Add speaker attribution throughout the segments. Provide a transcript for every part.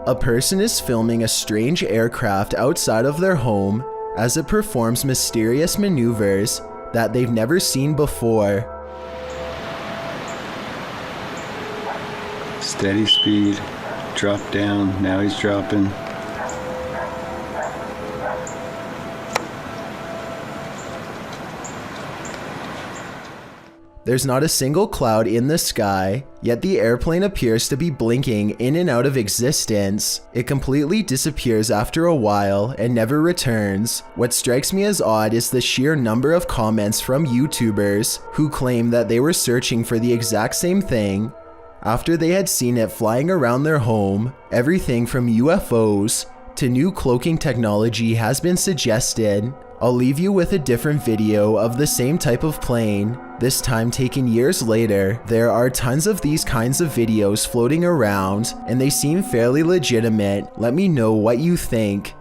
Speaker 1: A person is filming a strange aircraft outside of their home as it performs mysterious maneuvers that they've never seen before.
Speaker 2: Steady speed, drop down, now he's dropping.
Speaker 1: There's not a single cloud in the sky, yet the airplane appears to be blinking in and out of existence. It completely disappears after a while and never returns. What strikes me as odd is the sheer number of comments from YouTubers who claim that they were searching for the exact same thing after they had seen it flying around their home. Everything from UFOs to new cloaking technology has been suggested. I'll leave you with a different video of the same type of plane, this time taken years later. There are tons of these kinds of videos floating around, and they seem fairly legitimate. Let me know what you think.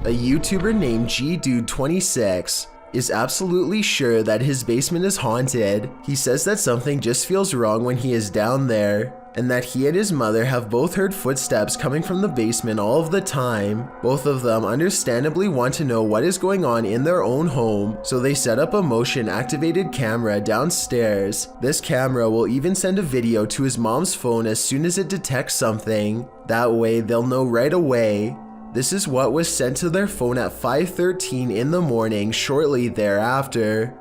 Speaker 1: A YouTuber named GDude26 is absolutely sure that his basement is haunted. He says that something just feels wrong when he is down there, and that he and his mother have both heard footsteps coming from the basement all of the time. Both of them understandably want to know what is going on in their own home, so they set up a motion-activated camera downstairs. This camera will even send a video to his mom's phone as soon as it detects something. That way they'll know right away. This is what was sent to their phone at 5:13 in the morning shortly thereafter.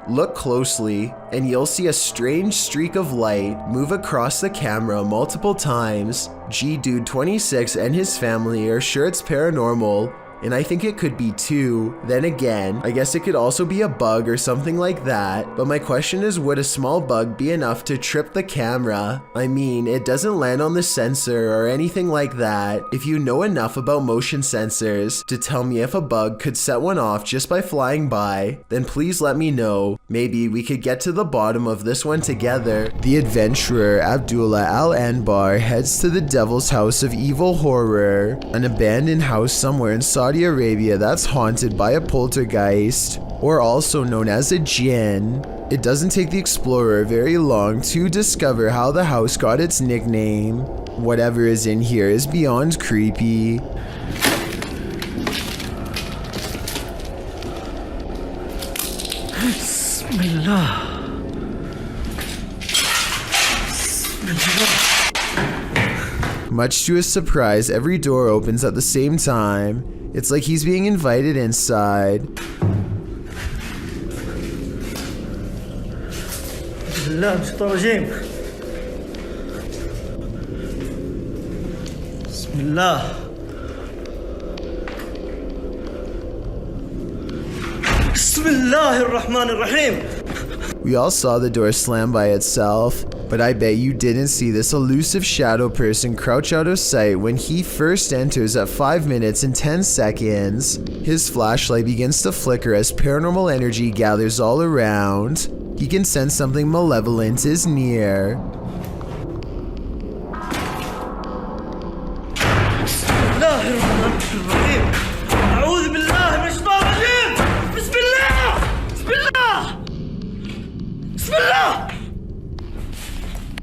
Speaker 1: Look closely, and you'll see a strange streak of light move across the camera multiple times. GDude26 and his family are sure it's paranormal, and I think it could be too. Then again, I guess it could also be a bug or something like that. But my question is, would a small bug be enough to trip the camera? I mean, it doesn't land on the sensor or anything like that. If you know enough about motion sensors to tell me if a bug could set one off just by flying by, then please let me know. Maybe we could get to the bottom of this one together. The adventurer Abdullah Al-Anbar heads to the Devil's House of Evil Horror, an abandoned house somewhere in Saudi Arabia that's haunted by a poltergeist, or also known as a jinn. It doesn't take the explorer very long to discover how the house got its nickname. Whatever is in here is beyond creepy.
Speaker 3: Bismillah.
Speaker 1: Much to his surprise, every door opens at the same time. It's like he's being invited inside.
Speaker 3: Bismillah, Bismillah. Bismillahirrahmanirrahim.
Speaker 1: We all saw the door slam by itself, but I bet you didn't see this elusive shadow person crouch out of sight when he first enters at 5 minutes and 10 seconds. His flashlight begins to flicker as paranormal energy gathers all around. He can sense something malevolent is near.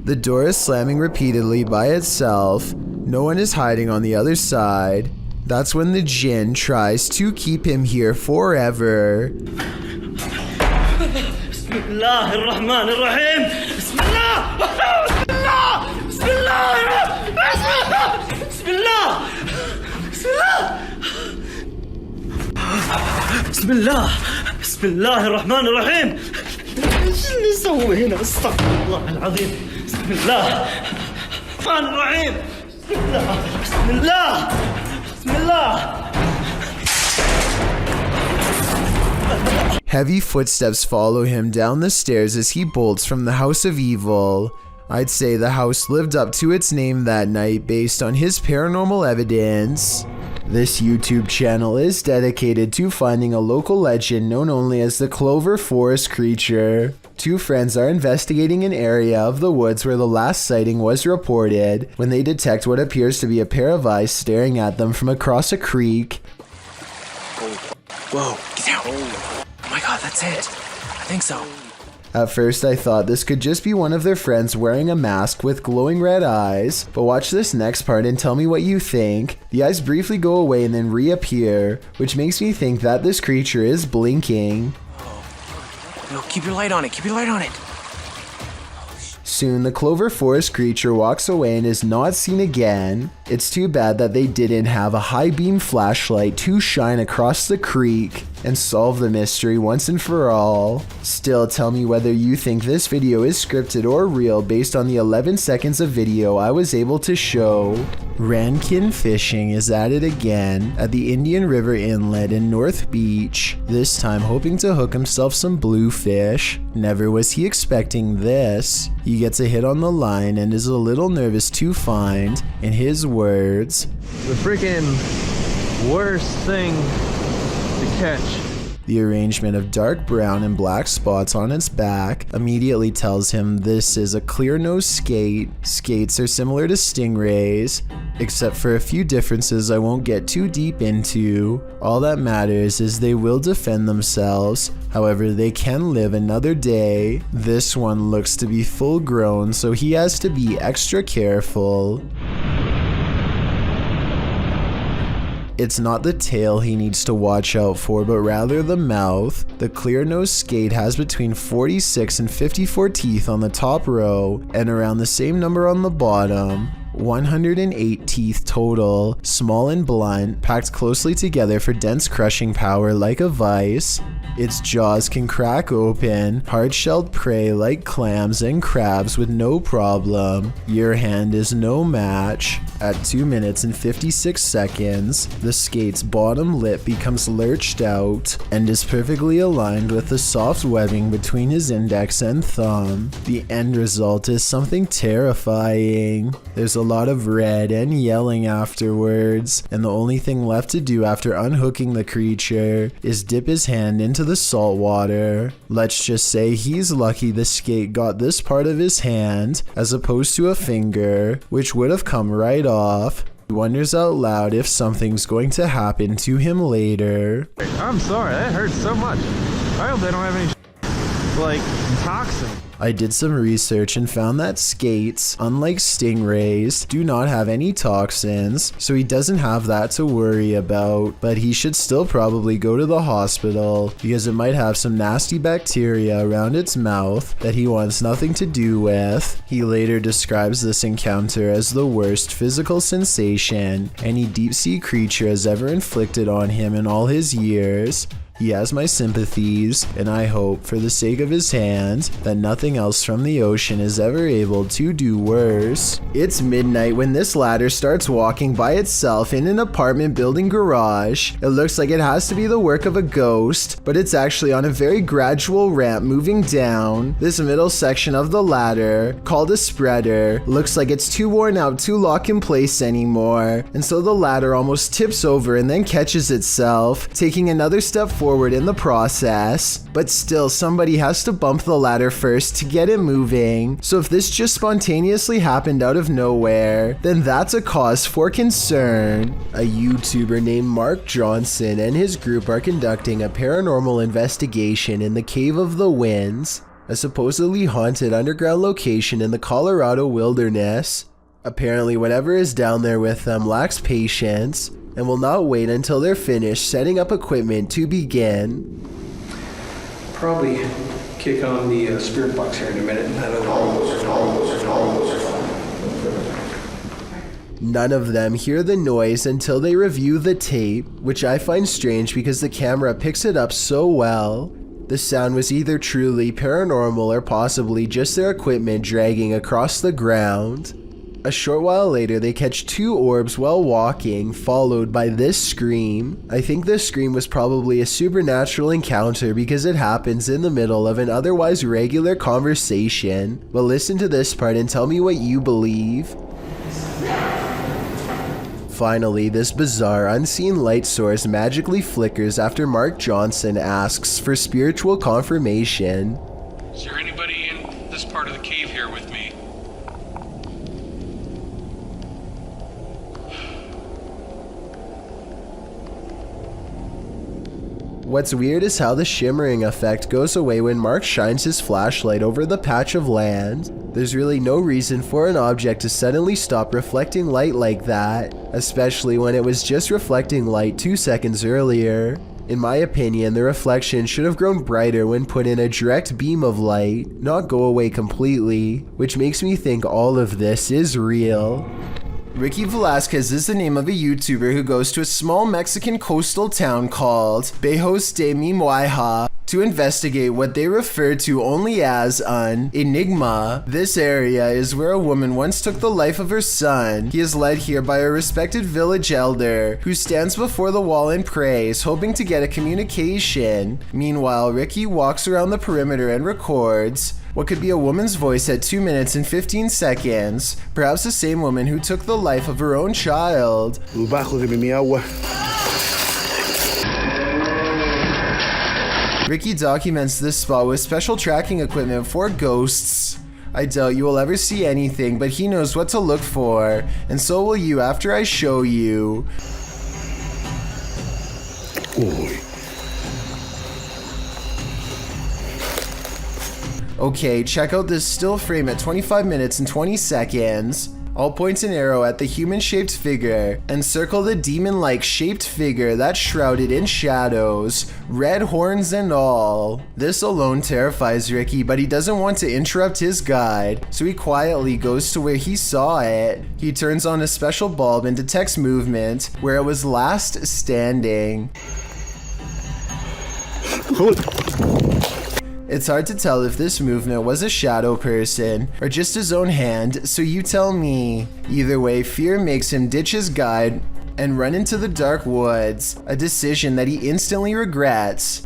Speaker 1: The door is slamming repeatedly by itself. No one is hiding on the other side. That's when the jinn tries to keep him here forever.
Speaker 3: Bismillahirrahmanirrahim. Bismillah. Bismillah. Bismillah. Bismillah. Bismillahirrahmanirrahim. ايش اللي سوى هنا؟ استغفر الله العظيم. بسم الله الرحمن الرحيم. بسم الله بسم الله بسم الله.
Speaker 1: Heavy footsteps follow him down the stairs as he bolts from the House of Evil. I'd say the house lived up to its name that night based on his paranormal evidence. This YouTube channel is dedicated to finding a local legend known only as the Clover forest creature. Two friends are investigating an area of the woods where the last sighting was reported when they detect what appears to be a pair of eyes staring at them from across a creek.
Speaker 4: Whoa, get down. Oh my god, that's it. I think so.
Speaker 1: At first I thought this could just be one of their friends wearing a mask with glowing red eyes, but watch this next part and tell me what you think. The eyes briefly go away and then reappear, which makes me think that this creature is blinking.
Speaker 4: No, keep your light on it, keep your light on it.
Speaker 1: Soon, the Clover forest creature walks away and is not seen again. It's too bad that they didn't have a high beam flashlight to shine across the creek and solve the mystery once and for all. Still, tell me whether you think this video is scripted or real based on the 11 seconds of video I was able to show. Rankin Fishing is at it again at the Indian River Inlet in North Beach, this time hoping to hook himself some bluefish. Never was he expecting this. He gets a hit on the line and is a little nervous to find, in his words,
Speaker 5: the freaking worst thing to catch.
Speaker 1: The arrangement of dark brown and black spots on its back immediately tells him this is a clear-nosed skate. Skates are similar to stingrays, except for a few differences I won't get too deep into. All that matters is they will defend themselves, however they can live another day. This one looks to be full grown, so he has to be extra careful. It's not the tail he needs to watch out for, but rather the mouth. The clear-nosed skate has between 46 and 54 teeth on the top row, and around the same number on the bottom. 108 teeth total, small and blunt, packed closely together for dense crushing power like a vice. Its jaws can crack open hard-shelled prey like clams and crabs with no problem. Your hand is no match. At 2 minutes and 56 seconds, the skate's bottom lip becomes lurched out and is perfectly aligned with the soft webbing between his index and thumb. The end result is something terrifying. There's a lot of red and yelling afterwards, and the only thing left to do after unhooking the creature is dip his hand into the salt water. Let's just say he's lucky the skate got this part of his hand as opposed to a finger, which would have come right off. He wonders out loud if something's going to happen to him later.
Speaker 5: I'm sorry, that hurts so much. I hope they don't have any like toxin.
Speaker 1: I did some research and found that skates, unlike stingrays, do not have any toxins, so he doesn't have that to worry about, but he should still probably go to the hospital because it might have some nasty bacteria around its mouth that he wants nothing to do with. He later describes this encounter as the worst physical sensation any deep-sea creature has ever inflicted on him in all his years. He has my sympathies, and I hope, for the sake of his hand, that nothing else from the ocean is ever able to do worse. It's midnight when this ladder starts walking by itself in an apartment building garage. It looks like it has to be the work of a ghost, but it's actually on a very gradual ramp moving down. This middle section of the ladder, called a spreader, looks like it's too worn out to lock in place anymore, and so the ladder almost tips over and then catches itself, taking another step forward in the process. But still, somebody has to bump the ladder first to get it moving. So if this just spontaneously happened out of nowhere, then that's a cause for concern. A YouTuber named Mark Johnson and his group are conducting a paranormal investigation in the Cave of the Winds, a supposedly haunted underground location in the Colorado wilderness. Apparently, whatever is down there with them lacks patience and will not wait until they're finished setting up equipment to begin.
Speaker 6: Probably kick on the spirit box here in a minute.
Speaker 1: None of them hear the noise until they review the tape, which I find strange because the camera picks it up so well. The sound was either truly paranormal or possibly just their equipment dragging across the ground. A short while later, they catch 2 orbs while walking, followed by this scream. I think this scream was probably a supernatural encounter because it happens in the middle of an otherwise regular conversation. But listen to this part and tell me what you believe. Finally, this bizarre unseen light source magically flickers after Mark Johnson asks for spiritual confirmation.
Speaker 7: Is there anybody in this part of the cave here with me?
Speaker 1: What's weird is how the shimmering effect goes away when Mark shines his flashlight over the patch of land. There's really no reason for an object to suddenly stop reflecting light like that, especially when it was just reflecting light 2 seconds earlier. In my opinion, the reflection should have grown brighter when put in a direct beam of light, not go away completely, which makes me think all of this is real. Ricky Velasquez is the name of a YouTuber who goes to a small Mexican coastal town called Bejos de Mimoiha to investigate what they refer to only as an enigma. This area is where a woman once took the life of her son. He is led here by a respected village elder who stands before the wall and prays, hoping to get a communication. Meanwhile, Ricky walks around the perimeter and records what could be a woman's voice at 2 minutes and 15 seconds, perhaps the same woman who took the life of her own child. Ricky documents this spot with special tracking equipment for ghosts. I doubt you will ever see anything, but he knows what to look for, and so will you after I show you. Okay, check out this still frame at 25 minutes and 20 seconds. I'll point an arrow at the human-shaped figure and circle the demon-like shaped figure that's shrouded in shadows, red horns and all. This alone terrifies Ricky, but he doesn't want to interrupt his guide, so he quietly goes to where he saw it. He turns on a special bulb and detects movement where it was last standing. It's hard to tell if this movement was a shadow person or just his own hand, so you tell me. Either way, fear makes him ditch his guide and run into the dark woods, a decision that he instantly regrets.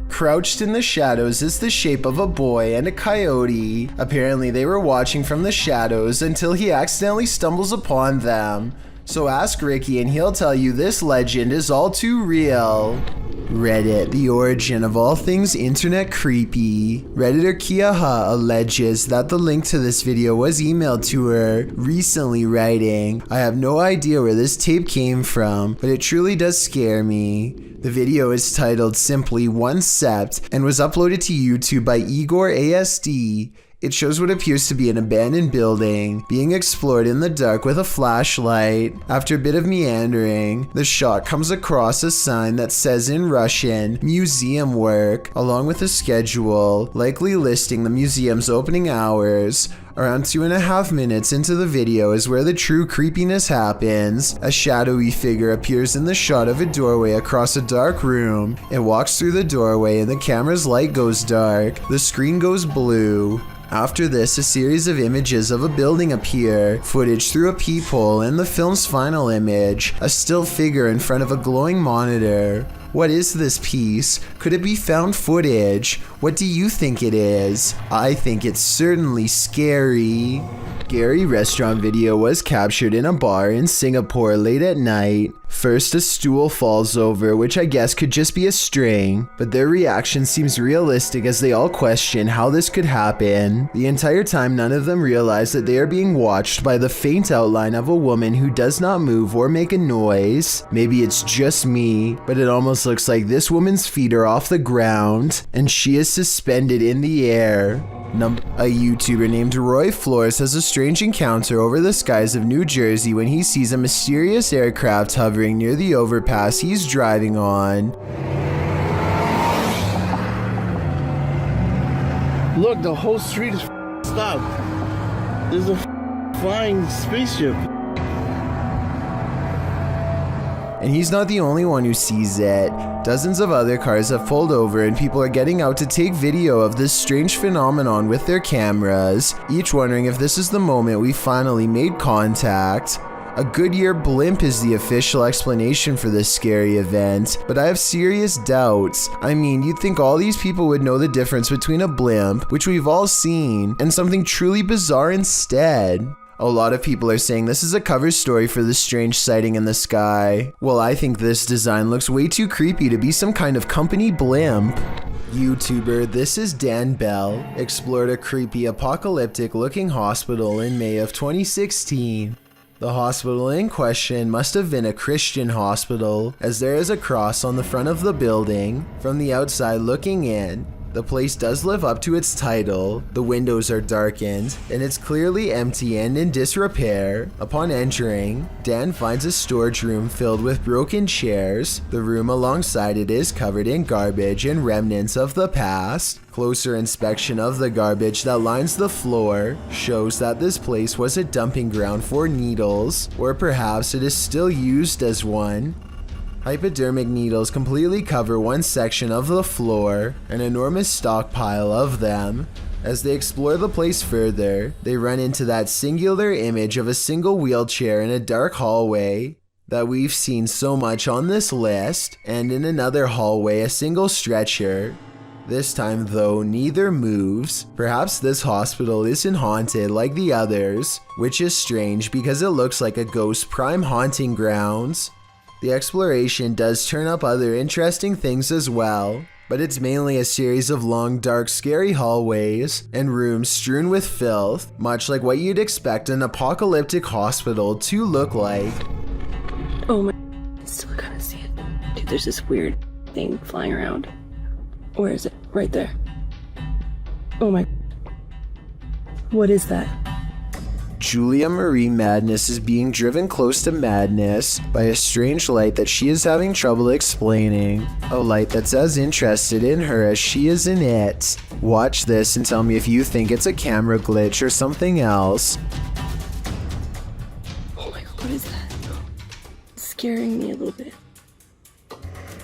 Speaker 1: Crouched in the shadows is the shape of a boy and a coyote. Apparently they were watching from the shadows until he accidentally stumbles upon them. So ask Ricky and he'll tell you this legend is all too real. Reddit, the origin of all things internet creepy. Redditor Kiaha alleges that the link to this video was emailed to her recently, writing, "I have no idea where this tape came from, but it truly does scare me." The video is titled simply One Sept and was uploaded to YouTube by Igor ASD. It shows what appears to be an abandoned building being explored in the dark with a flashlight. After a bit of meandering, the shot comes across a sign that says in Russian, "Museum Work," along with a schedule, likely listing the museum's opening hours. Around 2.5 minutes into the video is where the true creepiness happens. A shadowy figure appears in the shot of a doorway across a dark room. It walks through the doorway and the camera's light goes dark. The screen goes blue. After this, a series of images of a building appear, footage through a peephole, and the film's final image, a still figure in front of a glowing monitor. What is this piece? Could it be found footage? What do you think it is? I think it's certainly scary. Scary restaurant video was captured in a bar in Singapore late at night. First, a stool falls over, which I guess could just be a string, but their reaction seems realistic as they all question how this could happen. The entire time, none of them realize that they are being watched by the faint outline of a woman who does not move or make a noise. Maybe it's just me, but it almost looks like this woman's feet are off the ground, and she is suspended in the air. A YouTuber named Roy Flores has a strange encounter over the skies of New Jersey when he sees a mysterious aircraft hovering near the overpass he's driving on.
Speaker 8: Look, the whole street is stopped. There's a flying spaceship.
Speaker 1: And he's not the only one who sees it. Dozens of other cars have pulled over and people are getting out to take video of this strange phenomenon with their cameras, each wondering if this is the moment we finally made contact. A Goodyear blimp is the official explanation for this scary event, but I have serious doubts. I mean, you'd think all these people would know the difference between a blimp, which we've all seen, and something truly bizarre instead. A lot of people are saying this is a cover story for this strange sighting in the sky. Well, I think this design looks way too creepy to be some kind of company blimp. YouTuber This Is Dan Bell explored a creepy apocalyptic looking hospital in May of 2016. The hospital in question must have been a Christian hospital, as there is a cross on the front of the building. From the outside looking in, the place does live up to its title. The windows are darkened, and it's clearly empty and in disrepair. Upon entering, Dan finds a storage room filled with broken chairs. The room alongside it is covered in garbage and remnants of the past. Closer inspection of the garbage that lines the floor shows that this place was a dumping ground for needles, or perhaps it is still used as one. Hypodermic needles completely cover one section of the floor, an enormous stockpile of them. As they explore the place further, they run into that singular image of a single wheelchair in a dark hallway that we've seen so much on this list, and in another hallway a single stretcher. This time though, neither moves. Perhaps this hospital isn't haunted like the others, which is strange because it looks like a ghost prime haunting grounds. The exploration does turn up other interesting things as well, but it's mainly a series of long, dark, scary hallways and rooms strewn with filth, much like what you'd expect an apocalyptic hospital to look like.
Speaker 9: Oh my, I still gotta see it. Dude, there's this weird thing flying around. Where is it? Right there. Oh my, what is that?
Speaker 1: Julia Marie Madness is being driven close to madness by a strange light that she is having trouble explaining. A light that's as interested in her as she is in it. Watch this and tell me if you think it's a camera glitch or something else.
Speaker 9: Oh my god, what is that? It's scaring me a little bit.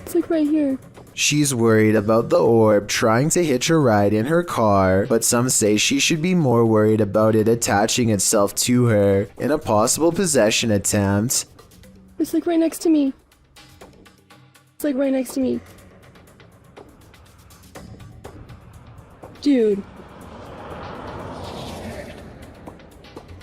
Speaker 9: It's like right here.
Speaker 1: She's worried about the orb trying to hitch a ride in her car, but some say she should be more worried about it attaching itself to her in a possible possession attempt.
Speaker 9: It's like right next to me. It's like right next to me. Dude.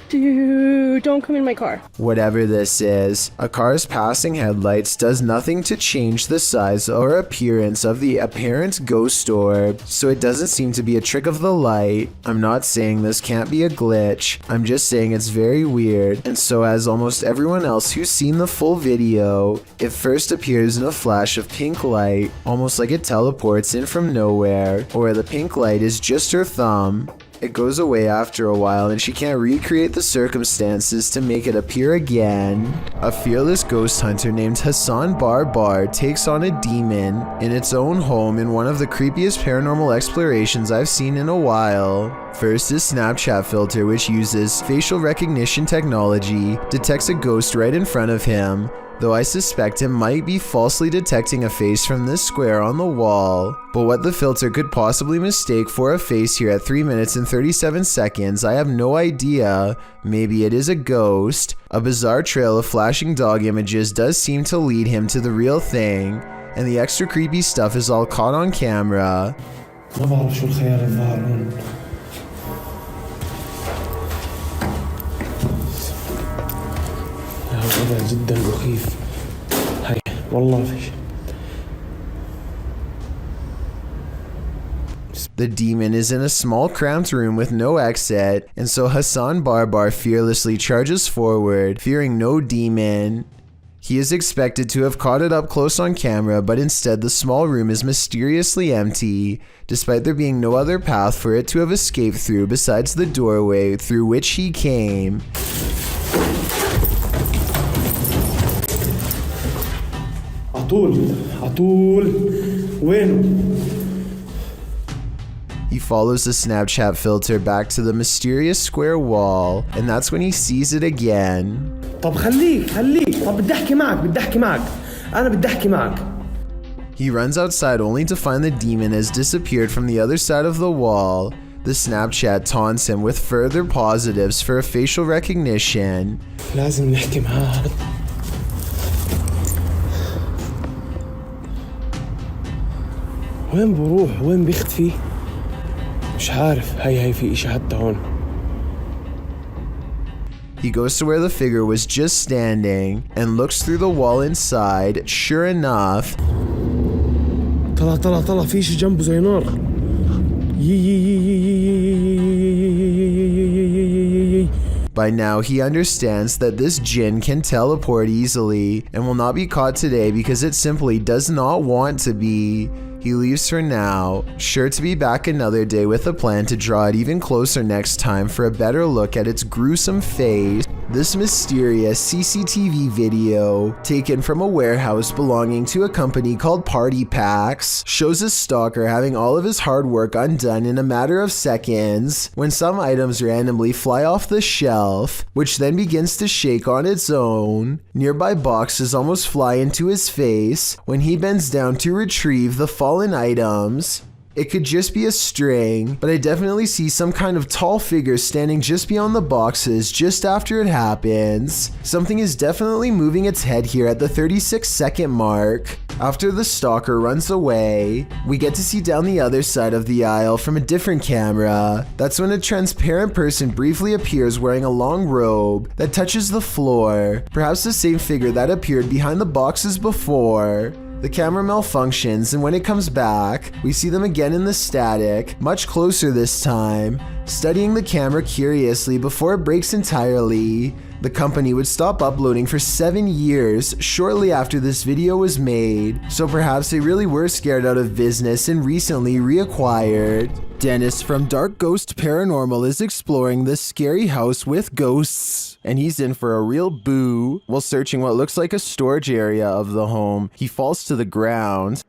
Speaker 9: Dude, don't come in my car.
Speaker 1: Whatever this is, a car's passing headlights does nothing to change the size or appearance of the apparent ghost orb, so it doesn't seem to be a trick of the light. I'm not saying this can't be a glitch, I'm just saying it's very weird, and so as almost everyone else who's seen the full video, it first appears in a flash of pink light, almost like it teleports in from nowhere, or the pink light is just her thumb. It goes away after a while and she can't recreate the circumstances to make it appear again. A fearless ghost hunter named Hassan Barbar takes on a demon in its own home in one of the creepiest paranormal explorations I've seen in a while. First, his Snapchat filter, which uses facial recognition technology, detects a ghost right in front of him, though I suspect it might be falsely detecting a face from this square on the wall. But what the filter could possibly mistake for a face here at 3 minutes and 37 seconds, I have no idea. Maybe it is a ghost. A bizarre trail of flashing dog images does seem to lead him to the real thing, and the extra creepy stuff is all caught on camera.
Speaker 6: ما بعرف شو الخيال الظاهر هون. الوضع جدا مخيف. هاي والله فيش.
Speaker 1: The demon is in a small cramped room with no exit, and so Hassan Barbar fearlessly charges forward, fearing no demon. He is expected to have caught it up close on camera, but instead the small room is mysteriously empty, despite there being no other path for it to have escaped through besides the doorway through which he came.
Speaker 6: عطول وينه؟
Speaker 1: He follows the Snapchat filter back to the mysterious square wall, and that's when he sees it again.
Speaker 6: طب خليك طب بدي احكي معك
Speaker 8: أنا بدي أحكي معك.
Speaker 1: He runs outside only to find the demon has disappeared from the other side of the wall. The Snapchat taunts him with further positives for a facial recognition.
Speaker 8: لازم نحكي معاه. وين بروح؟ وين بيختفي؟ مش عارف. هي في إشي حتى هون.
Speaker 1: He goes to where the figure was just standing and looks through the wall inside. Sure enough,
Speaker 8: طلع في شي جنبه زي نار.
Speaker 1: by now he understands that this jinn can teleport easily and will not be caught today because it simply does not want to be. He leaves for now, sure to be back another day with a plan to draw it even closer next time for a better look at its gruesome face. This mysterious CCTV video, taken from a warehouse belonging to a company called Party Packs, shows a stalker having all of his hard work undone in a matter of seconds when some items randomly fly off the shelf, which then begins to shake on its own. Nearby boxes almost fly into his face when he bends down to retrieve the fallen items. It could just be a string, but I definitely see some kind of tall figure standing just beyond the boxes just after it happens. Something is definitely moving its head here at the 36-second mark. After the stalker runs away, we get to see down the other side of the aisle from a different camera. That's when a transparent person briefly appears wearing a long robe that touches the floor, perhaps the same figure that appeared behind the boxes before. The camera malfunctions, and when it comes back, we see them again in the static, much closer this time, studying the camera curiously before it breaks entirely. The company would stop uploading for 7 years shortly after this video was made, so perhaps they really were scared out of business and recently reacquired. Dennis from Dark Ghost Paranormal is exploring this scary house with ghosts, and he's in for a real boo. While searching what looks like a storage area of the home, he falls to the ground.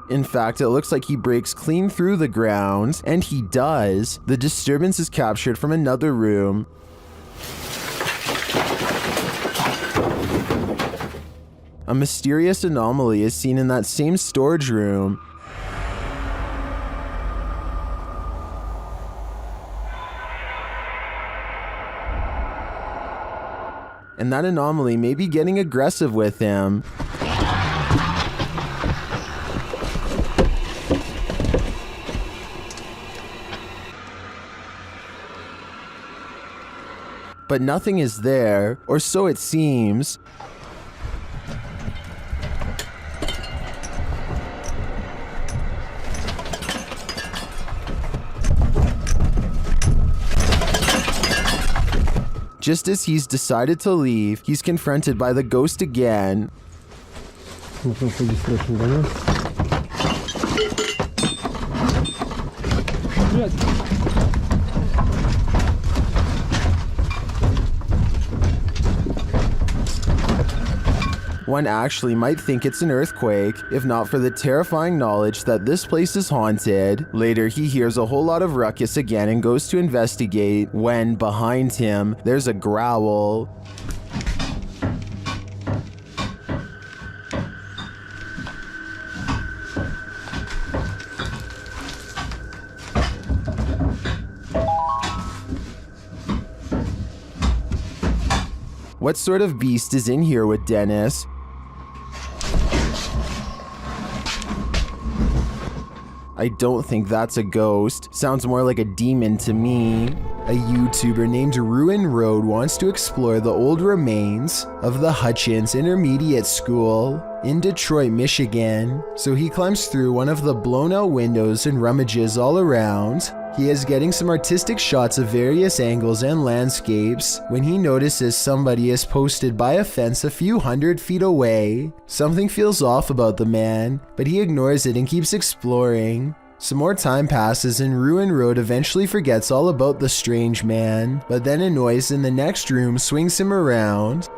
Speaker 1: In fact, it looks like he breaks clean through the ground, and he does. The disturbance is captured from another room. A mysterious anomaly is seen in that same storage room. And that anomaly may be getting aggressive with him. But nothing is there, or so it seems. Just as he's decided to leave, he's confronted by the ghost again. One actually might think it's an earthquake, if not for the terrifying knowledge that this place is haunted. Later, he hears a whole lot of ruckus again and goes to investigate, when behind him, there's a growl. What sort of beast is in here with Dennis? I don't think that's a ghost. Sounds more like a demon to me. A YouTuber named Ruin Road wants to explore the old remains of the Hutchins Intermediate School in Detroit, Michigan. So he climbs through one of the blown out windows and rummages all around. He is getting some artistic shots of various angles and landscapes when he notices somebody is posted by a fence a few 100 feet away. Something feels off about the man, but he ignores it and keeps exploring. Some more time passes and Ruin Road eventually forgets all about the strange man, but then a noise in the next room swings him around.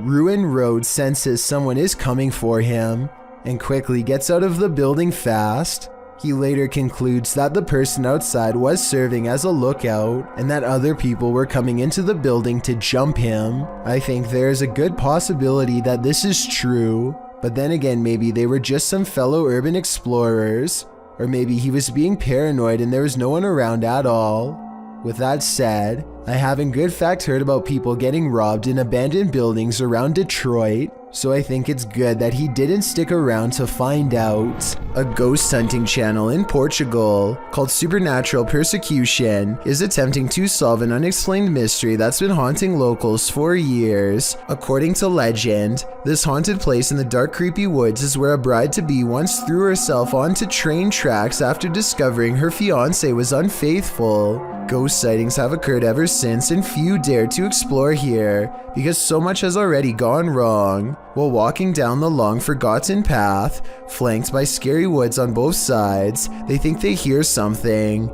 Speaker 1: Ruin Road senses someone is coming for him and quickly gets out of the building fast. He later concludes that the person outside was serving as a lookout and that other people were coming into the building to jump him. I think there is a good possibility that this is true, but then again maybe they were just some fellow urban explorers, or maybe he was being paranoid and there was no one around at all. With that said, I have in good fact heard about people getting robbed in abandoned buildings around Detroit, so I think it's good that he didn't stick around to find out. A ghost hunting channel in Portugal called Supernatural Persecution is attempting to solve an unexplained mystery that's been haunting locals for years. According to legend, this haunted place in the dark creepy woods is where a bride-to-be once threw herself onto train tracks after discovering her fiancé was unfaithful. Ghost sightings have occurred ever since and few dare to explore here because so much has already gone wrong. While walking down the long forgotten path, flanked by scary woods on both sides, they think they hear something.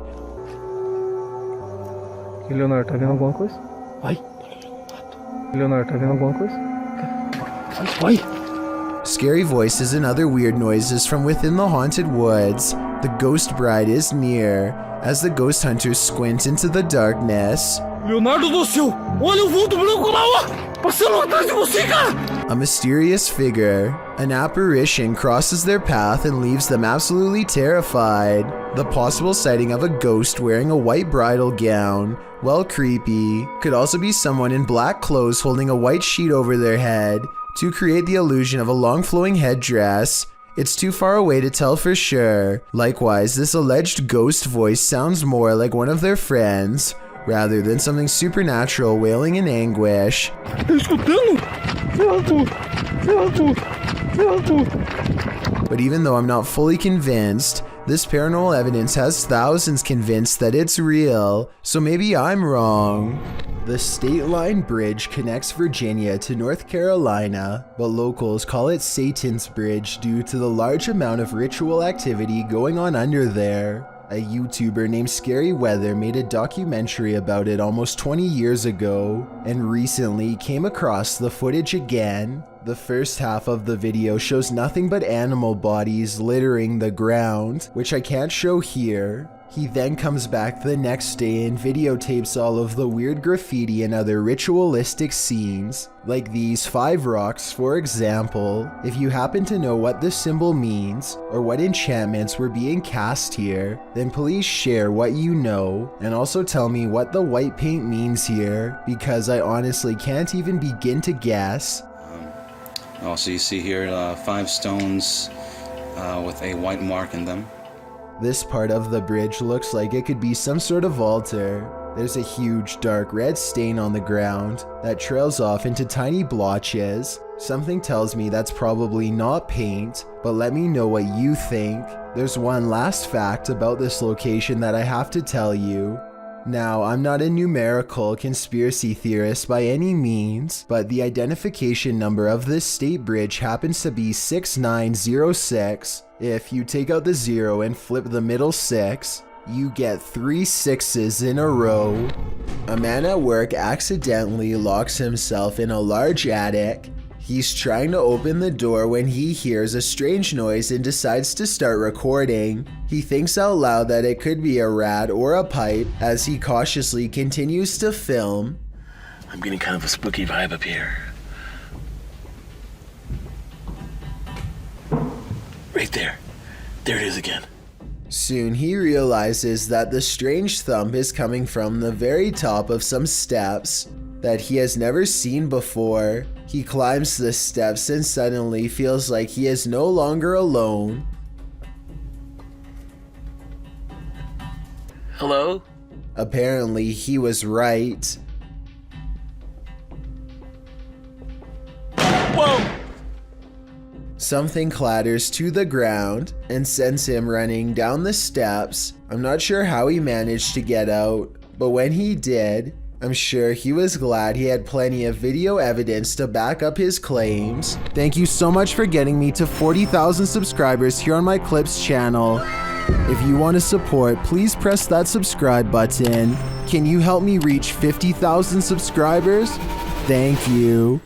Speaker 5: Leonardo, tá vendo alguma coisa?
Speaker 8: Vai.
Speaker 5: Leonardo, tá vendo alguma coisa?
Speaker 8: Vai.
Speaker 1: Scary voices and other weird noises from within the haunted woods. The ghost bride is near, as the ghost hunters squint into the darkness.
Speaker 8: Leonardo do céu! Olha o vulto branco lá, ó! Passando atrás de você, cara!
Speaker 1: A mysterious figure, an apparition, crosses their path and leaves them absolutely terrified. The possible sighting of a ghost wearing a white bridal gown, well creepy, could also be someone in black clothes holding a white sheet over their head to create the illusion of a long flowing headdress. It's too far away to tell for sure. Likewise, this alleged ghost voice sounds more like one of their friends, rather than something supernatural wailing in anguish. But even though I'm not fully convinced, this paranormal evidence has thousands convinced that it's real, so maybe I'm wrong. The State Line Bridge connects Virginia to North Carolina, but locals call it Satan's Bridge due to the large amount of ritual activity going on under there. A YouTuber named Scary Weather made a documentary about it almost 20 years ago, and recently came across the footage again. The first half of the video shows nothing but animal bodies littering the ground, which I can't show here. He then comes back the next day and videotapes all of the weird graffiti and other ritualistic scenes, like these 5 rocks for example. If you happen to know what this symbol means, or what enchantments were being cast here, then please share what you know, and also tell me what the white paint means here, because I honestly can't even begin to guess.
Speaker 10: Also you see here 5 stones with a white mark in them.
Speaker 1: This part of the bridge looks like it could be some sort of altar. There's a huge dark red stain on the ground that trails off into tiny blotches. Something tells me that's probably not paint, but let me know what you think. There's one last fact about this location that I have to tell you. Now, I'm not a numerical conspiracy theorist by any means, but the identification number of this state bridge happens to be 6906. If you take out the 0 and flip the middle 6, you get 3 6s in a row. A man at work accidentally locks himself in a large attic. He's trying to open the door when he hears a strange noise and decides to start recording. He thinks out loud that it could be a rat or a pipe as he cautiously continues to film.
Speaker 8: I'm getting kind of a spooky vibe up here. Right there. There it is again.
Speaker 1: Soon he realizes that the strange thump is coming from the very top of some steps that he has never seen before. He climbs the steps and suddenly feels like he is no longer alone.
Speaker 8: Hello?
Speaker 1: Apparently he was right.
Speaker 8: Whoa!
Speaker 1: Something clatters to the ground and sends him running down the steps. I'm not sure how he managed to get out, but when he did, I'm sure he was glad he had plenty of video evidence to back up his claims. Thank you so much for getting me to 40,000 subscribers here on my Clips channel. If you want to support, please press that subscribe button. Can you help me reach 50,000 subscribers? Thank you.